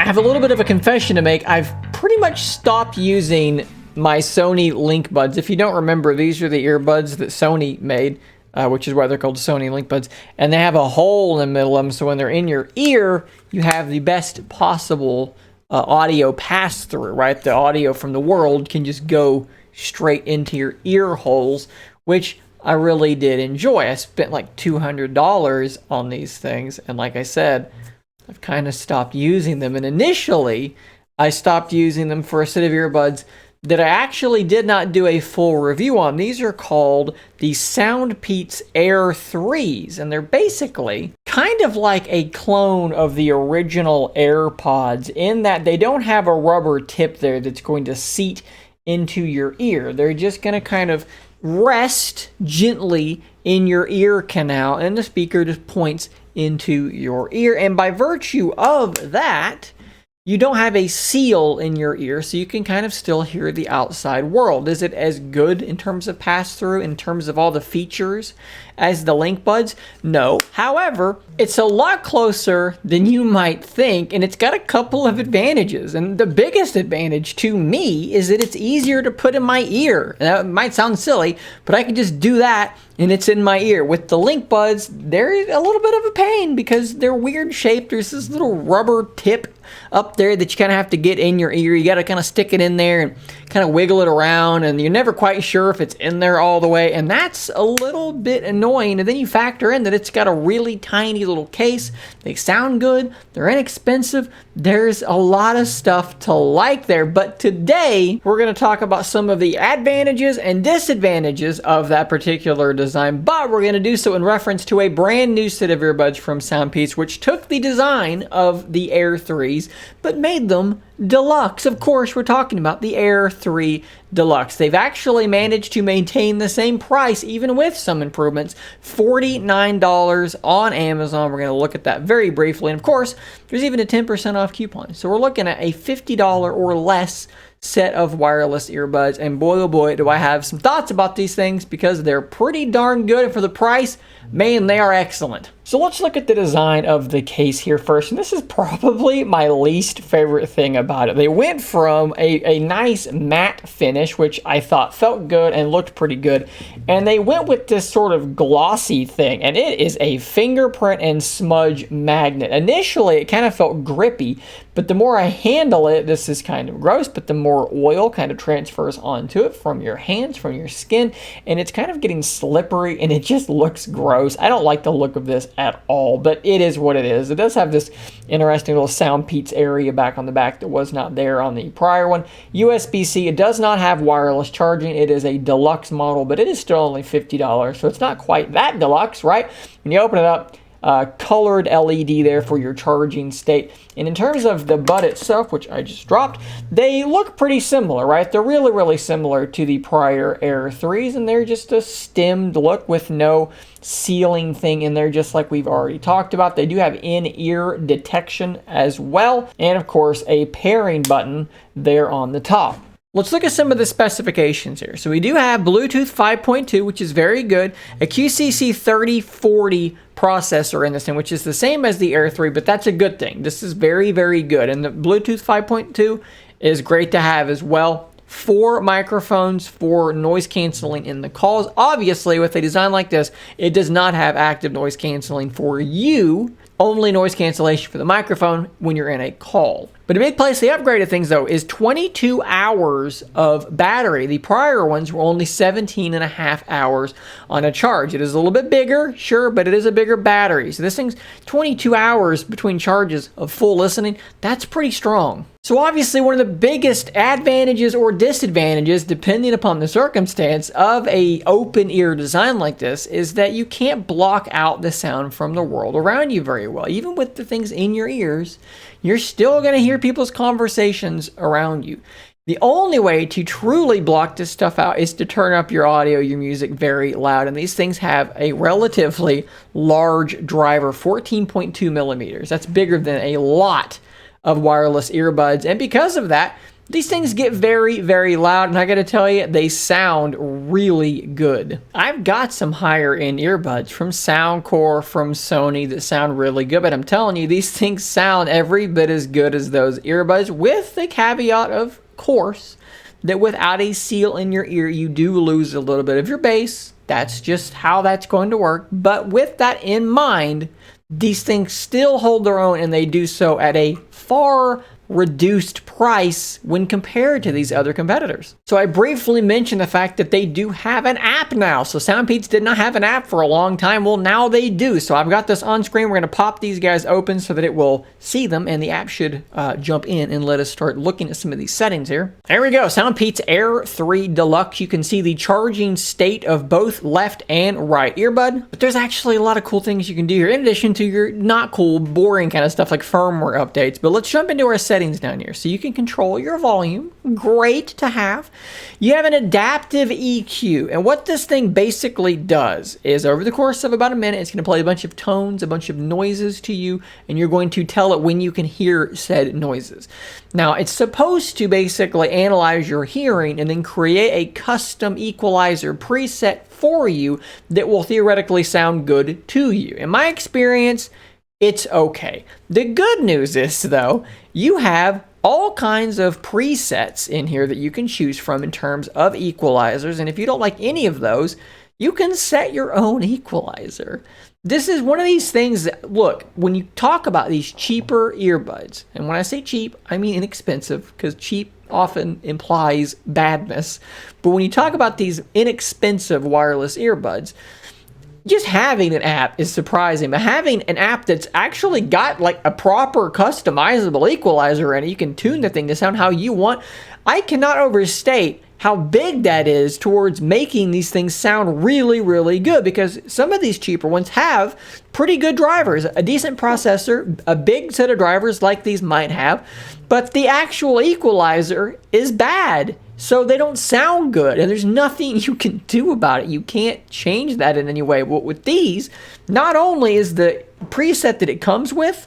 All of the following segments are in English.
I have a little bit of a confession to make. I've pretty much stopped using my Sony Link Buds. If you don't remember, these are the earbuds that Sony made, which is why they're called Sony Link Buds. And they have a hole in the middle of them, so when they're in your ear, you have the best possible audio pass-through, right? The audio from the world can just go straight into your ear holes, which I really did enjoy. I spent like $200 on these things, and like I said, I've kind of stopped using them. And initially, I stopped using them for a set of earbuds that I actually did not do a full review on. These are called the SoundPEATS Air 3s, and they're basically kind of like a clone of the original AirPods in that they don't have a rubber tip there that's going to seat into your ear. They're just going to kind of rest gently in your ear canal, and the speaker just points into your ear. And by virtue of that, you don't have a seal in your ear, so you can kind of still hear the outside world. Is it as good in terms of pass-through, in terms of all the features as the Link Buds? No. However, it's a lot closer than you might think, and it's got a couple of advantages. And the biggest advantage to me is that it's easier to put in my ear. That might sound silly, but I can just do that and it's in my ear. With the Link Buds, they're a little bit of a pain because they're weird shaped. There's this little rubber tip up there that you kind of have to get in your ear. You got to kind of stick it in there and kind of wiggle it around, and you're never quite sure if it's in there all the way, and that's a little bit annoying. And then you factor in that it's got a really tiny little case. They sound good, they're inexpensive, there's a lot of stuff to like there. But today we're going to talk about some of the advantages and disadvantages of that particular design, but we're going to do so in reference to a brand new set of earbuds from SoundPEATS, which took the design of the Air 3s but made them deluxe. Of course, we're talking about the Air 3 Deluxe. They've actually managed to maintain the same price, even with some improvements, $49 on Amazon. We're going to look at that very briefly. And of course, there's even a 10% off coupon. So we're looking at a $50 or less set of wireless earbuds. And boy, oh boy, do I have some thoughts about these things because they're pretty darn good. And for the price, man, they are excellent. So let's look at the design of the case here first. And this is probably my least favorite thing about it. They went from a nice matte finish, which I thought felt good and looked pretty good, and they went with this sort of glossy thing, and it is a fingerprint and smudge magnet. Initially, it kind of felt grippy, but the more I handle it, this is kind of gross, but the more oil kind of transfers onto it from your hands, from your skin, and it's kind of getting slippery, and it just looks gross. I don't like the look of this at all, but it is what it is. It does have this interesting little SoundPEATS area back on the back that was not there on the prior one. USB-C, it does not have wireless charging. It is a deluxe model, but it is still only $50, so it's not quite that deluxe, right? When you open it up, colored LED there for your charging state. And in terms of the bud itself, which I just dropped, they look pretty similar, right? They're really, really similar to the prior Air 3s, and they're just a stemmed look with no sealing thing in there, just like we've already talked about. They do have in-ear detection as well, and of course a pairing button there on the top. Let's look at some of the specifications here. So we do have Bluetooth 5.2, which is very good, a QCC 3040 processor in this thing, which is the same as the Air 3, but that's a good thing. This is very, very good. And the Bluetooth 5.2 is great to have as well. 4 microphones for noise canceling in the calls. Obviously, with a design like this, it does not have active noise canceling for you, only noise cancellation for the microphone when you're in a call. But a big place they upgraded things, though, is 22 hours of battery. The prior ones were only 17 and a half hours on a charge. It is a little bit bigger, sure, but it is a bigger battery. So this thing's 22 hours between charges of full listening. That's pretty strong. So obviously one of the biggest advantages or disadvantages, depending upon the circumstance, of a open ear design like this is that you can't block out the sound from the world around you very well. Even with the things in your ears, you're still going to hear people's conversations around you. The only way to truly block this stuff out is to turn up your audio, your music very loud. And these things have a relatively large driver, 14.2 millimeters. That's bigger than a lot of wireless earbuds. And because of that, these things get very, very loud, and I gotta tell you, they sound really good. I've got some higher end earbuds from Soundcore, from Sony that sound really good, but I'm telling you, these things sound every bit as good as those earbuds, with the caveat, of course, that without a seal in your ear, you do lose a little bit of your bass. That's just how that's going to work. But with that in mind, these things still hold their own, and they do so at a far reduced price when compared to these other competitors. So I briefly mentioned the fact that they do have an app now. So SoundPEATS did not have an app for a long time. Well, now they do. So I've got this on screen. We're going to pop these guys open so that it will see them, and the app should jump in and let us start looking at some of these settings here. There we go. SoundPEATS Air 3 Deluxe. You can see the charging state of both left and right earbud. But there's actually a lot of cool things you can do here, in addition to your not cool, boring kind of stuff like firmware updates. But let's jump into our settings down here. So you can control your volume. Great to have. You have an adaptive EQ, and what this thing basically does is, over the course of about a minute, it's going to play a bunch of tones, a bunch of noises to you, and you're going to tell it when you can hear said noises. Now, it's supposed to basically analyze your hearing and then create a custom equalizer preset for you that will theoretically sound good to you. In my experience, it's okay. The good news is, though, you have all kinds of presets in here that you can choose from in terms of equalizers, and if you don't like any of those, you can set your own equalizer. This is one of these things that, look, when you talk about these cheaper earbuds, and when I say cheap, I mean inexpensive, because cheap often implies badness, but when you talk about these inexpensive wireless earbuds, just having an app is surprising, but having an app that's actually got like a proper customizable equalizer in it, you can tune the thing to sound how you want. I cannot overstate how big that is towards making these things sound really, really good, because some of these cheaper ones have pretty good drivers, a decent processor, a big set of drivers like these might have, but the actual equalizer is bad. So they don't sound good, and there's nothing you can do about it. You can't change that in any way. Well, with these, not only is the preset that it comes with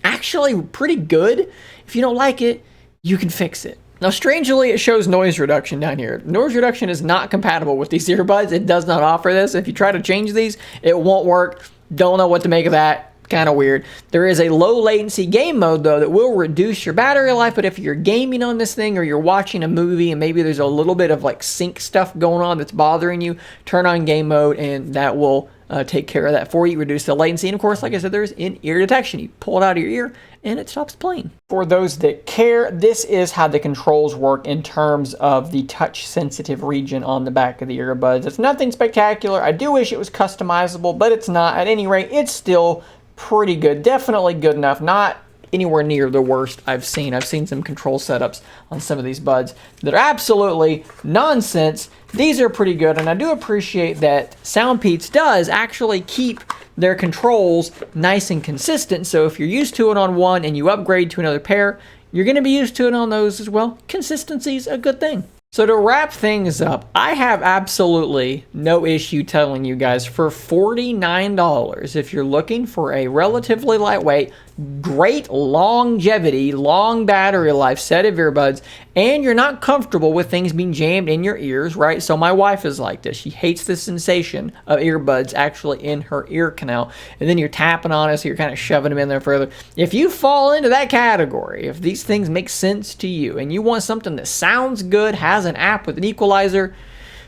actually pretty good, if you don't like it, you can fix it. Now, strangely, it shows noise reduction down here. Noise reduction is not compatible with these earbuds. It does not offer this. If you try to change these, it won't work. Don't know what to make of that. Kind of weird. There is a low latency game mode, though, that will reduce your battery life, but if you're gaming on this thing or you're watching a movie and maybe there's a little bit of like sync stuff going on that's bothering you, turn on game mode and that will take care of that for you, reduce the latency. And of course, like I said, there's in-ear detection. You pull it out of your ear and it stops playing. For those that care, this is how the controls work in terms of the touch sensitive region on the back of the earbuds. It's nothing spectacular. I do wish it was customizable, but it's not. At any rate, it's still pretty good. Definitely good enough. Not anywhere near the worst I've seen. I've seen some control setups on some of these buds that are absolutely nonsense. These are pretty good, and I do appreciate that SoundPEATS does actually keep their controls nice and consistent. So if you're used to it on one and you upgrade to another pair, you're going to be used to it on those as well. Consistency's a good thing. So to wrap things up, I have absolutely no issue telling you guys, for $49, if you're looking for a relatively lightweight, great longevity, long battery life set of earbuds, and you're not comfortable with things being jammed in your ears, right? So my wife is like this. She hates the sensation of earbuds actually in her ear canal, and then you're tapping on it, so you're kind of shoving them in there further. If you fall into that category, if these things make sense to you, and you want something that sounds good, has an app with an equalizer,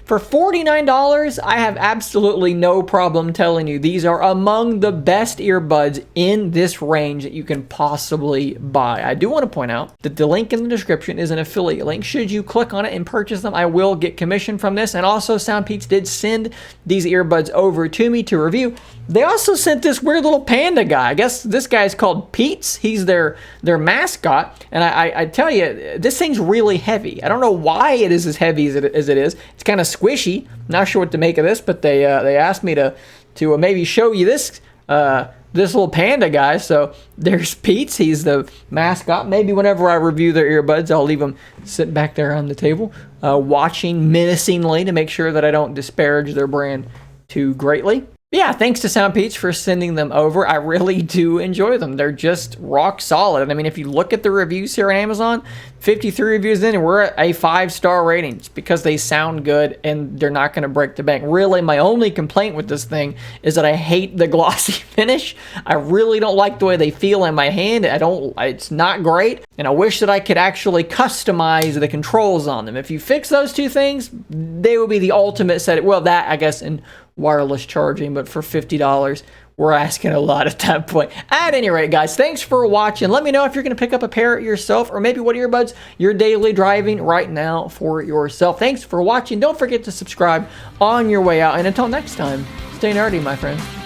for $49, I have absolutely no problem telling you these are among the best earbuds in this range that you can possibly buy. I do want to point out that the link in the description is an affiliate link. Should you click on it and purchase them, I will get commission from this. And also, SoundPEATS did send these earbuds over to me to review. They also sent this weird little panda guy. I guess this guy's called Pete's. He's their mascot. And I tell you, this thing's really heavy. I don't know why it is as heavy as it is. It's kind of squishy. Not sure what to make of this, but they asked me to maybe show you this little panda guy. So there's Pete's. He's the mascot. Maybe whenever I review their earbuds, I'll leave them sit back there on the table, watching menacingly to make sure that I don't disparage their brand too greatly. Yeah, thanks to SoundPEATS for sending them over. I really do enjoy them. They're just rock solid. I mean, if you look at the reviews here on Amazon, 53 reviews in, and we're at a 5-star rating. It's because they sound good and they're not going to break the bank. Really, my only complaint with this thing is that I hate the glossy finish. I really don't like the way they feel in my hand. It's not great, and I wish that I could actually customize the controls on them. If you fix those two things, they would be the ultimate set. Well, that, I guess, in wireless charging, but for $50, we're asking a lot at that point. At any rate, guys, thanks for watching. Let me know if you're going to pick up a pair yourself, or maybe what earbuds you're daily driving right now for yourself. Thanks for watching. Don't forget to subscribe on your way out, and until next time, stay nerdy, my friends.